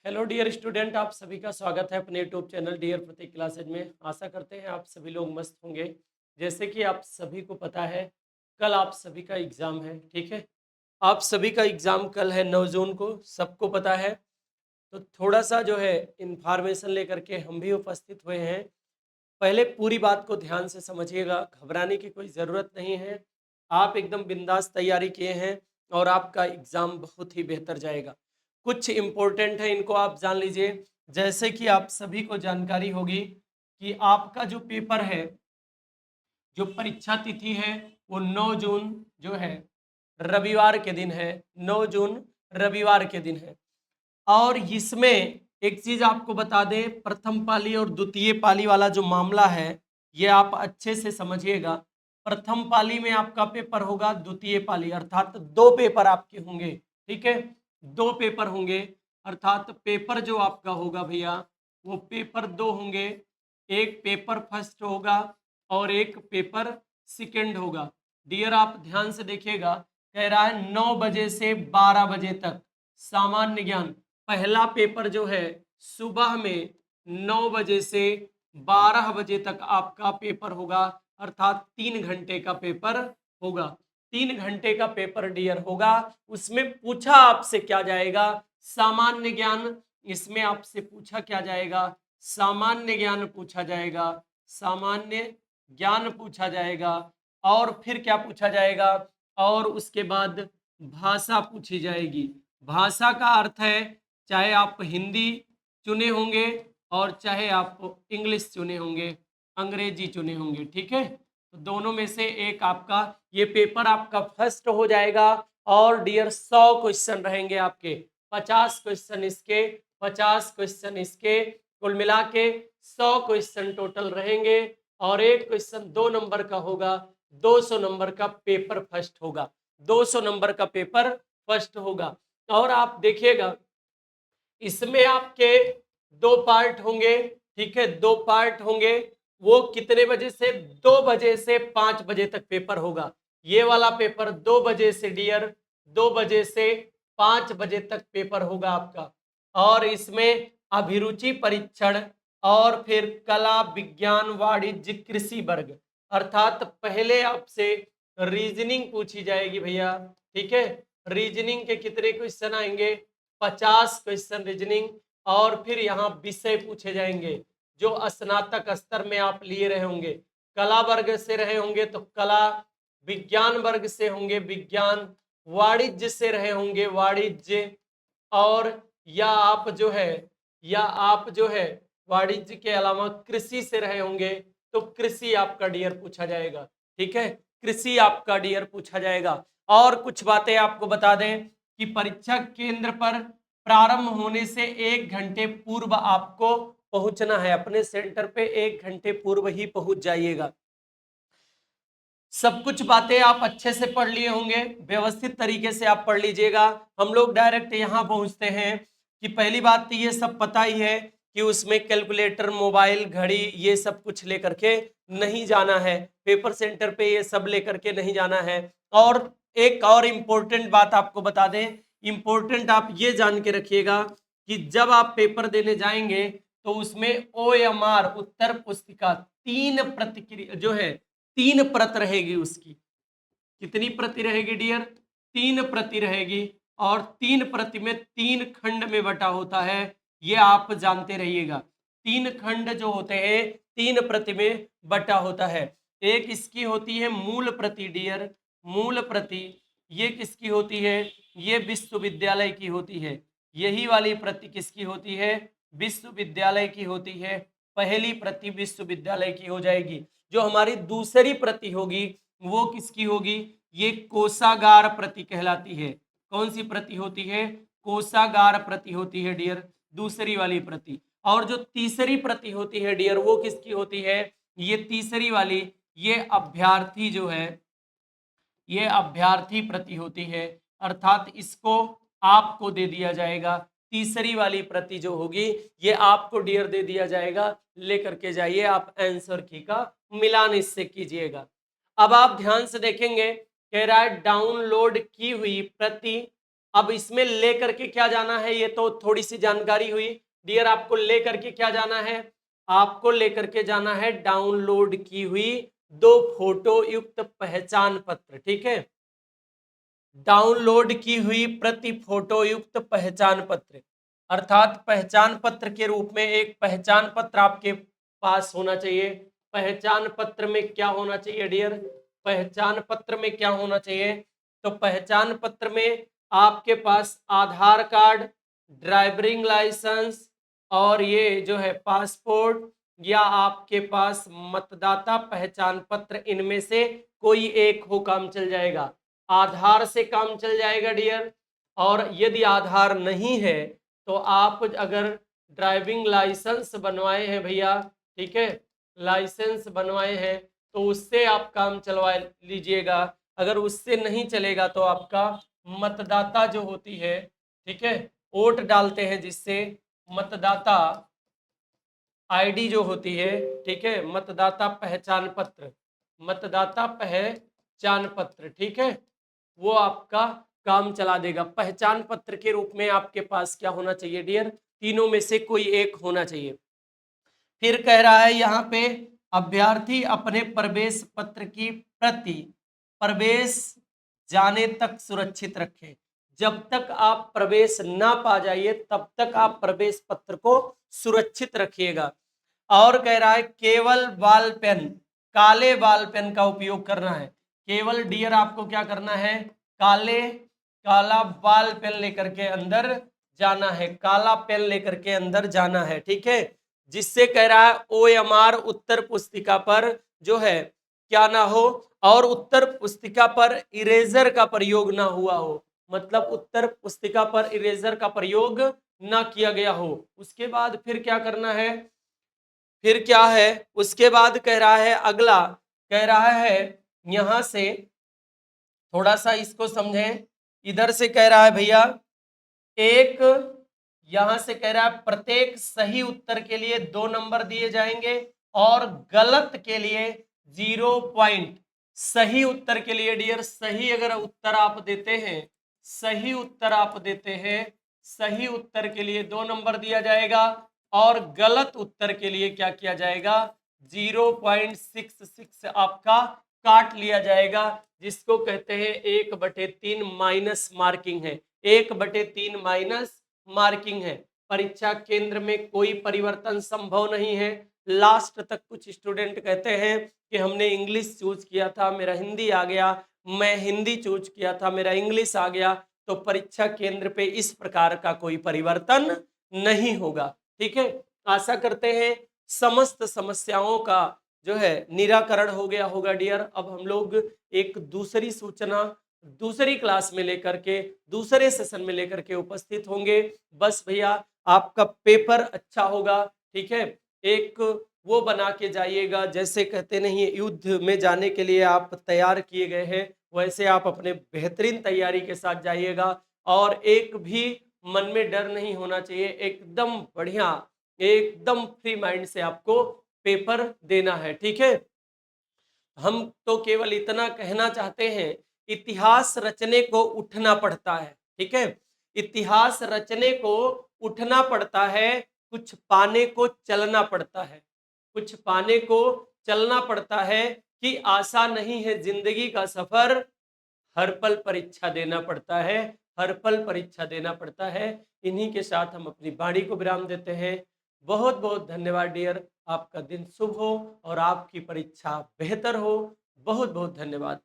Hello dear student, आप सभी का स्वागत है अपने यूट्यूब चैनल डियर प्रतीक क्लासेज में। आशा करते हैं आप सभी लोग मस्त होंगे। जैसे कि आप सभी को पता है, कल आप सभी का एग्ज़ाम है। ठीक है, आप सभी का एग्ज़ाम कल है 9 जून को, सबको पता है। तो थोड़ा सा जो है इन्फॉर्मेशन लेकर के हम भी उपस्थित हुए हैं। पहले पूरी बात को ध्यान से समझिएगा, घबराने की कोई ज़रूरत नहीं है। आप एकदम बिंदास तैयारी किए हैं और आपका एग्ज़ाम बहुत ही बेहतर जाएगा। कुछ इम्पोर्टेंट है, इनको आप जान लीजिए। जैसे कि आप सभी को जानकारी होगी कि आपका जो पेपर है, जो परीक्षा तिथि है, वो 9 जून जो है रविवार के दिन है। 9 जून रविवार के दिन है। और इसमें एक चीज आपको बता दें, प्रथम पाली और द्वितीय पाली वाला जो मामला है, ये आप अच्छे से समझिएगा। प्रथम पाली में आपका पेपर होगा, द्वितीय पाली अर्थात दो पेपर आपके होंगे। ठीक है, दो पेपर होंगे, अर्थात पेपर जो आपका होगा भैया, वो पेपर दो होंगे। एक पेपर फर्स्ट होगा और एक पेपर सेकंड होगा। डियर आप ध्यान से देखिएगा, कह रहा है 9 बजे से 12 बजे तक सामान्य ज्ञान। पहला पेपर जो है सुबह में 9 बजे से 12 बजे तक आपका पेपर होगा, अर्थात 3 घंटे का पेपर होगा। 3 घंटे का पेपर डियर होगा। उसमें पूछा आपसे क्या जाएगा? सामान्य ज्ञान। इसमें आपसे पूछा क्या जाएगा? सामान्य ज्ञान पूछा जाएगा। सामान्य ज्ञान पूछा जाएगा। और फिर क्या पूछा जाएगा? और उसके बाद भाषा पूछी जाएगी। भाषा का अर्थ है, चाहे आप हिंदी चुने होंगे और चाहे आप इंग्लिश चुने होंगे, अंग्रेजी चुने होंगे। ठीक है, तो दोनों में से एक आपका ये पेपर आपका फर्स्ट हो जाएगा। और डियर 100 क्वेश्चन रहेंगे आपके, 50 क्वेश्चन इसके, 50 क्वेश्चन इसके, कुल मिला के 100 क्वेश्चन टोटल रहेंगे। और एक क्वेश्चन 2 नंबर का होगा। 200 नंबर का पेपर फर्स्ट होगा। 200 नंबर का पेपर फर्स्ट होगा। और आप देखिएगा, इसमें आपके दो पार्ट होंगे। ठीक है, दो पार्ट होंगे। वो कितने बजे से? 2 बजे से 5 बजे तक पेपर होगा। ये वाला पेपर 2 बजे से डियर, 2 बजे से 5 बजे तक पेपर होगा आपका। और इसमें अभिरुचि परीक्षण और फिर कला विज्ञान वाणिज्य कृषि वर्ग, अर्थात पहले आपसे रीजनिंग पूछी जाएगी भैया। ठीक है, रीजनिंग के कितने क्वेश्चन आएंगे? 50 क्वेश्चन रीजनिंग। और फिर यहाँ विषय पूछे जाएंगे जो स्नातक स्तर में आप लिए रहे होंगे। कला वर्ग से रहे होंगे तो कला, विज्ञान वर्ग से होंगे विज्ञान, वाणिज्य से रहे होंगे वाणिज्य, और या आप जो है वाणिज्य के अलावा कृषि से रहे होंगे तो कृषि आपका डियर पूछा जाएगा। ठीक है, कृषि आपका डियर पूछा जाएगा। और कुछ बातें आपको बता दें कि परीक्षा केंद्र पर प्रारंभ होने से 1 घंटे पूर्व आपको पहुंचना है। अपने सेंटर पे 1 घंटे पूर्व ही पहुंच जाइएगा। सब कुछ बातें आप अच्छे से पढ़ लिए होंगे, व्यवस्थित तरीके से आप पढ़ लीजिएगा। हम लोग डायरेक्ट यहाँ पहुँचते हैं कि पहली बात तो ये सब पता ही है कि उसमें कैलकुलेटर, मोबाइल, घड़ी, ये सब कुछ लेकर के नहीं जाना है। पेपर सेंटर पे ये सब लेकर के नहीं जाना है। और एक और इम्पोर्टेंट बात आपको बता दें, इम्पोर्टेंट आप ये जान के रखिएगा कि जब आप पेपर देने जाएंगे तो उसमें OMR उत्तर पुस्तिका 3 प्रतिक्रिया जो है 3 प्रत रहेगी उसकी। कितनी प्रति रहेगी डियर? 3 प्रति रहेगी। और 3 प्रति में 3 खंड में बटा होता है, ये आप जानते रहिएगा। 3 खंड जो होते हैं 3 प्रति में बटा होता है। एक इसकी होती है मूल प्रति डियर, मूल प्रति। ये किसकी होती है? ये विश्वविद्यालय की होती है। यही वाली प्रति किसकी होती है? विश्वविद्यालय की होती है। पहली प्रति विश्वविद्यालय की हो जाएगी। जो हमारी दूसरी प्रति होगी वो किसकी होगी? ये कोषागार प्रति कहलाती है। कौन सी प्रति होती है? कोषागार प्रति होती है डियर, दूसरी वाली प्रति। और जो तीसरी प्रति होती है डियर, वो किसकी होती है? ये तीसरी वाली, ये अभ्यर्थी जो है, ये अभ्यर्थी प्रति होती है। अर्थात इसको आपको दे दिया जाएगा। तीसरी वाली प्रति जो होगी ये आपको डियर दे दिया जाएगा। लेकर के जाइए, आप आंसर की का मिलान इससे कीजिएगा। अब आप ध्यान से देखेंगे, कह रहा है डाउनलोड की हुई प्रति अब इसमें ले करके क्या जाना है, ये तो थोड़ी सी जानकारी हुई डियर। आपको ले करके क्या जाना है, आपको लेकर के जाना है डाउनलोड की हुई 2 फोटो युक्त पहचान पत्र। ठीक है, डाउनलोड की हुई प्रति फोटो युक्त पहचान पत्र, अर्थात पहचान पत्र के रूप में एक पहचान पत्र आपके पास होना चाहिए। पहचान पत्र में क्या होना चाहिए डियर, पहचान पत्र में क्या होना चाहिए, तो पहचान पत्र में आपके पास आधार कार्ड, ड्राइविंग लाइसेंस और ये जो है पासपोर्ट, या आपके पास मतदाता पहचान पत्र, इनमें से कोई एक हो काम चल जाएगा। आधार से काम चल जाएगा डियर, और यदि आधार नहीं है तो आप अगर ड्राइविंग लाइसेंस बनवाए हैं भैया, ठीक है, लाइसेंस बनवाए हैं तो उससे आप काम चलवा लीजिएगा। अगर उससे नहीं चलेगा तो आपका मतदाता जो होती है, ठीक है, वोट डालते हैं जिससे, मतदाता आईडी जो होती है, ठीक है, मतदाता पहचान पत्र, मतदाता पहचान पत्र, ठीक है, वो आपका काम चला देगा। पहचान पत्र के रूप में आपके पास क्या होना चाहिए डियर, तीनों में से कोई एक होना चाहिए। फिर कह रहा है यहाँ पे, अभ्यर्थी अपने प्रवेश पत्र की प्रति प्रवेश जाने तक सुरक्षित रखें। जब तक आप प्रवेश ना पा जाइए तब तक आप प्रवेश पत्र को सुरक्षित रखिएगा। और कह रहा है केवल बॉल पेन, काले बॉल पेन का उपयोग करना है। केवल डियर आपको क्या करना है, काला बॉल पेन लेकर के अंदर जाना है, काला पेन लेकर के अंदर जाना है, ठीक है, जिससे कह रहा है OMR उत्तर पुस्तिका पर जो है क्या ना हो, और उत्तर पुस्तिका पर इरेजर का प्रयोग ना हुआ हो, मतलब उत्तर पुस्तिका पर इरेजर का प्रयोग ना किया गया हो। उसके बाद फिर क्या करना है, फिर क्या है, उसके बाद कह रहा है अगला, कह रहा है यहां से थोड़ा सा इसको समझें। इधर से कह रहा है भैया एक, यहां से कह रहा है प्रत्येक सही उत्तर के लिए 2 नंबर दिए जाएंगे और गलत के लिए 0 पॉइंट। सही उत्तर के लिए डियर, सही अगर उत्तर आप देते हैं, सही उत्तर आप देते हैं, सही उत्तर के लिए 2 नंबर दिया जाएगा और गलत उत्तर के लिए क्या किया जाएगा, 0.66 आपका काट लिया जाएगा, जिसको कहते हैं 1/3 माइनस मार्किंग है, 1/3 माइनस मार्किंग है। परीक्षा केंद्र में कोई परिवर्तन संभव नहीं है। लास्ट तक कुछ स्टूडेंट कहते हैं कि हमने इंग्लिश चूज किया था, मेरा हिंदी आ गया, मैं हिंदी चूज किया था, मेरा इंग्लिश आ गया, तो परीक्षा केंद्र पे इस प्रकार का कोई परिवर्तन नहीं होगा। ठीक है, आशा करते हैं समस्त समस्याओं का जो है निराकरण हो गया होगा डियर। अब हम लोग एक दूसरी सूचना दूसरी क्लास में लेकर के, दूसरे सेशन में लेकर के उपस्थित होंगे। बस भैया आपका पेपर अच्छा होगा, ठीक है, एक वो बना के जाइएगा, जैसे कहते नहीं युद्ध में जाने के लिए आप तैयार किए गए हैं, वैसे आप अपने बेहतरीन तैयारी के साथ जाइएगा और एक भी मन में डर नहीं होना चाहिए, एकदम बढ़िया, एकदम फ्री माइंड से आपको पेपर देना है। ठीक है, हम तो केवल इतना कहना चाहते हैं, इतिहास रचने को उठना पड़ता है। ठीक है, इतिहास रचने को उठना पड़ता है, कुछ पाने को चलना पड़ता है, कुछ पाने को चलना पड़ता है, कि आशा नहीं है जिंदगी का सफर, हर पल परीक्षा देना पड़ता है, हर पल परीक्षा देना पड़ता है। इन्हीं के साथ हम अपनी वाणी को विराम देते हैं। बहुत बहुत धन्यवाद डियर, आपका दिन शुभ हो और आपकी परीक्षा बेहतर हो। बहुत बहुत धन्यवाद।